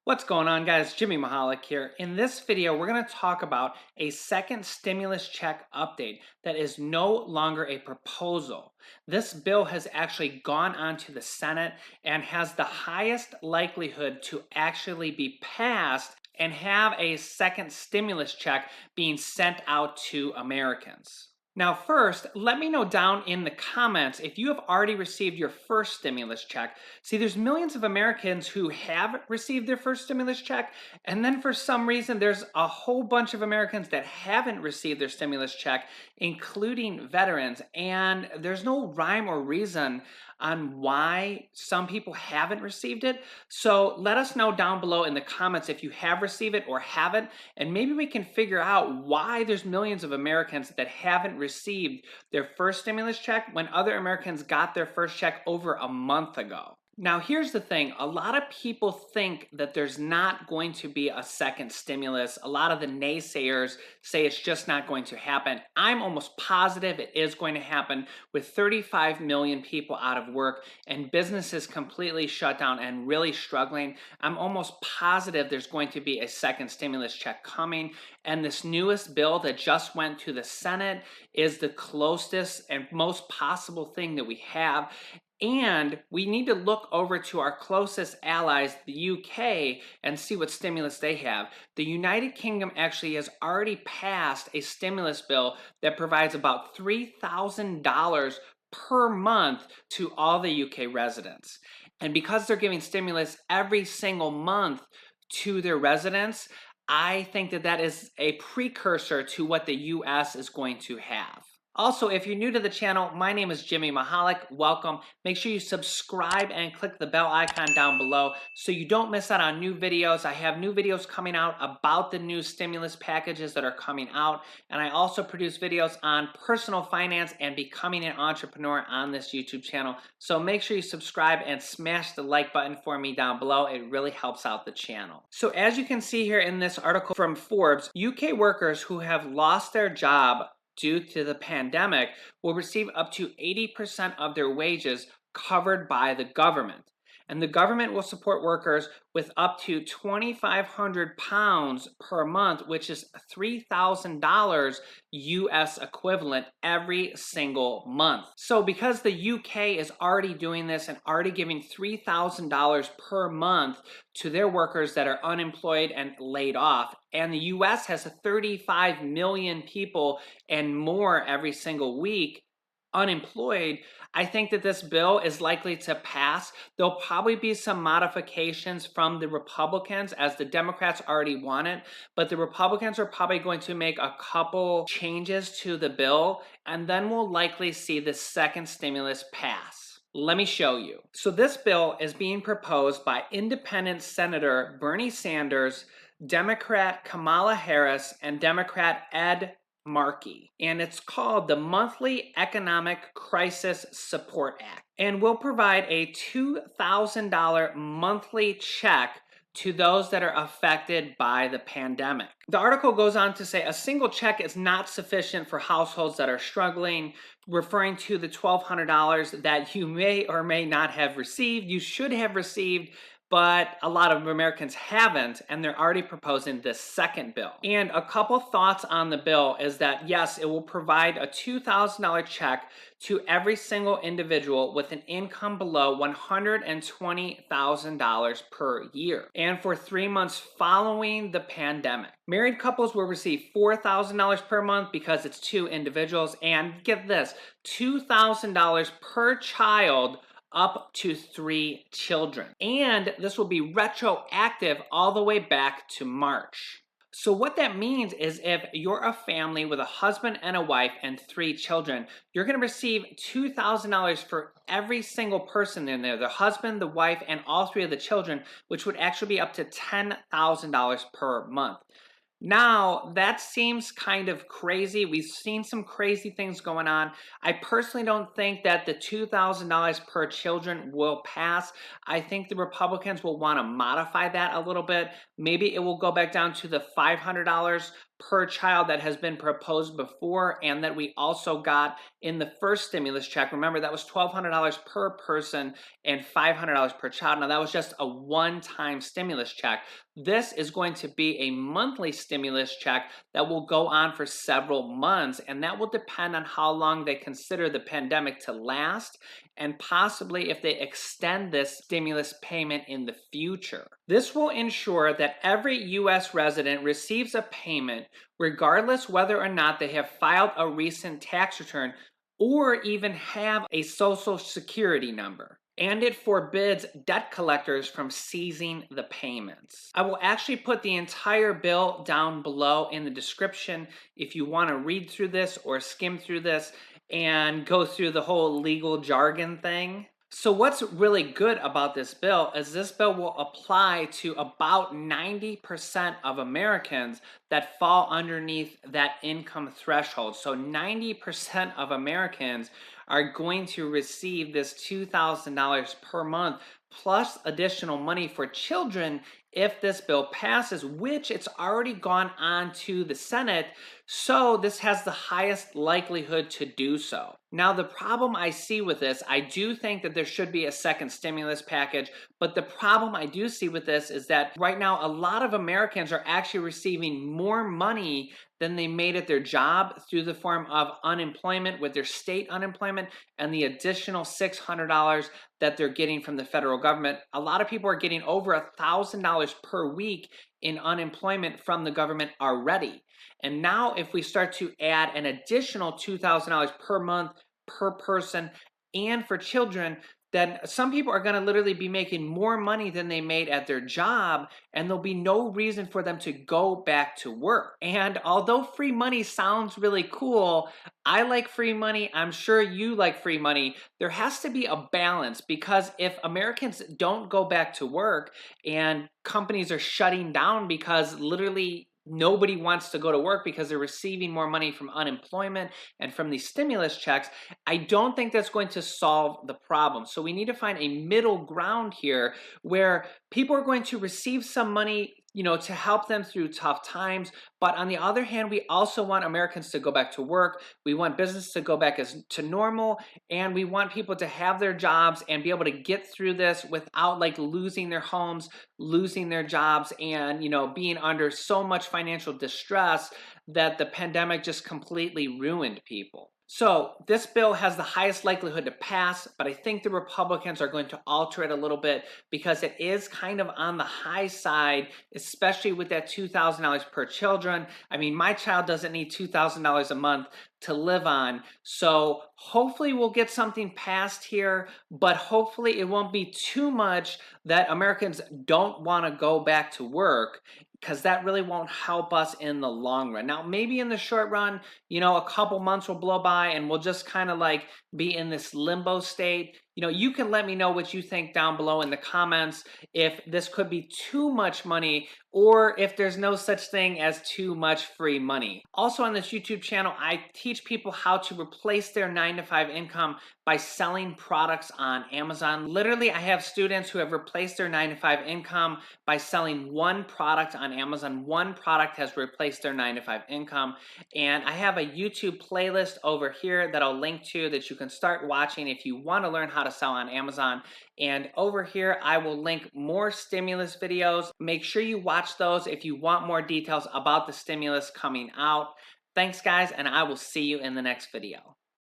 What's going on, guys? Jimmy Mahalik here. In this video, we're going to talk about a second stimulus check update that is no longer a proposal. This bill has actually gone on to the Senate and has the highest likelihood to actually be passed and have a second stimulus check being sent out to Americans. Now, first, let me know down in the comments if you have already received your first stimulus check. See, there's millions of Americans who have received their first stimulus check, and then for some reason, there's a whole bunch of Americans that haven't received their stimulus check, including veterans. And there's no rhyme or reason on why some people haven't received it. So let us know down below in the comments if you have received it or haven't, and maybe we can figure out why there's millions of Americans that haven't received their first stimulus check when other Americans got their first check over a month ago. Now, here's the thing. A lot of people think that there's not going to be a second stimulus. A lot of the naysayers say it's just not going to happen. I'm almost positive it is going to happen with 35 million people out of work and businesses completely shut down and really struggling. I'm almost positive there's going to be a second stimulus check coming. And this newest bill that just went to the Senate is the closest and most possible thing that we have. And we need to look over to our closest allies, the UK, and see what stimulus they have. The United Kingdom actually has already passed a stimulus bill that provides about $3,000 per month to all the UK residents. And because they're giving stimulus every single month to their residents, I think that that is a precursor to what the US is going to have. Also, if you're new to the channel, my name is Jimmy Mahalik. Welcome. Make sure you subscribe and click the bell icon down below so you don't miss out on new videos. I have new videos coming out about the new stimulus packages that are coming out. And I also produce videos on personal finance and becoming an entrepreneur on this YouTube channel. So make sure you subscribe and smash the like button for me down below. It really helps out the channel. So as you can see here in this article from Forbes, UK workers who have lost their job due to the pandemic will receive up to 80% of their wages covered by the government. And the government will support workers with up to £2,500 per month, which is $3,000 US equivalent every single month. So because the UK is already doing this and already giving $3,000 per month to their workers that are unemployed and laid off, and the US has 35 million people and more every single week unemployed, I think that this bill is likely to pass. There'll probably be some modifications from the Republicans as the Democrats already want it, but the Republicans are probably going to make a couple changes to the bill, and then we'll likely see the second stimulus pass. Let me show you. So this bill is being proposed by Independent Senator Bernie Sanders, Democrat Kamala Harris, and Democrat Ed Markey, and it's called the Monthly Economic Crisis Support Act, and will provide a $2,000 monthly check to those that are affected by the pandemic. The article goes on to say a single check is not sufficient for households that are struggling, referring to the $1,200 that you may or may not have received. You should have received, but a lot of Americans haven't, and they're already proposing this second bill. And a couple thoughts on the bill is that, yes, it will provide a $2,000 check to every single individual with an income below $120,000 per year, and for 3 months following the pandemic. Married couples will receive $4,000 per month because it's two individuals, and get this, $2,000 per child up to 3 children. And this will be retroactive all the way back to March. So what that means is if you're a family with a husband and a wife and 3 children, you're going to receive $2,000 for every single person in there, the husband, the wife, and all 3 of the children, which would actually be up to $10,000 per month. Now, that seems kind of crazy. We've seen some crazy things going on. I personally don't think that the $2,000 per children will pass. I think the Republicans will want to modify that a little bit. Maybe it will go back down to the $500 per child that has been proposed before and that we also got in the first stimulus check. Remember, that was $1,200 per person and $500 per child. Now, that was just a one-time stimulus check. This is going to be a monthly stimulus check that will go on for several months, and that will depend on how long they consider the pandemic to last and possibly if they extend this stimulus payment in the future. This will ensure that every U.S. resident receives a payment regardless whether or not they have filed a recent tax return or even have a social security number. And it forbids debt collectors from seizing the payments. I will actually put the entire bill down below in the description if you want to read through this or skim through this and go through the whole legal jargon thing. So what's really good about this bill is this bill will apply to about 90% of Americans that fall underneath that income threshold. So 90% of Americans are going to receive this $2,000 per month plus additional money for children if this bill passes, which it's already gone on to the Senate. So this has the highest likelihood to do so. Now, the problem I see with this, I do think that there should be a second stimulus package, but the problem I do see with this is that right now a lot of Americans are actually receiving more money than they made at their job through the form of unemployment with their state unemployment and the additional $600 that they're getting from the federal government. A lot of people are getting over $1,000 per week in unemployment from the government already. And now if we start to add an additional $2,000 per month per person and for children, then some people are going to literally be making more money than they made at their job, and there'll be no reason for them to go back to work. And although free money sounds really cool, I like free money. I'm sure you like free money. There has to be a balance, because if Americans don't go back to work and companies are shutting down because literally nobody wants to go to work because they're receiving more money from unemployment and from these stimulus checks, I don't think that's going to solve the problem. So we need to find a middle ground here where people are going to receive some money, to help them through tough times. But on the other hand, we also want Americans to go back to work. We want business to go back to normal, and we want people to have their jobs and be able to get through this without losing their homes, losing their jobs, and being under so much financial distress that the pandemic just completely ruined people. So this bill has the highest likelihood to pass, but I think the Republicans are going to alter it a little bit because it is kind of on the high side, especially with that $2,000 per children. I mean, my child doesn't need $2,000 a month to live on. So hopefully we'll get something passed here, but hopefully it won't be too much that Americans don't want to go back to work, because that really won't help us in the long run. Now, maybe in the short run, a couple months will blow by and we'll just kind of be in this limbo state. You can let me know what you think down below in the comments, if this could be too much money or if there's no such thing as too much free money. Also on this YouTube channel, I teach people how to replace their 9-to-5 income by selling products on Amazon. Literally, I have students who have replaced their 9-to-5 income by selling one product on Amazon. One product has replaced their 9-to-5 income. And I have a YouTube playlist over here that I'll link to that you can start watching if you want to learn how to sell on Amazon. And over here, I will link more stimulus videos. Make sure you watch those if you want more details about the stimulus coming out. Thanks, guys, and I will see you in the next video.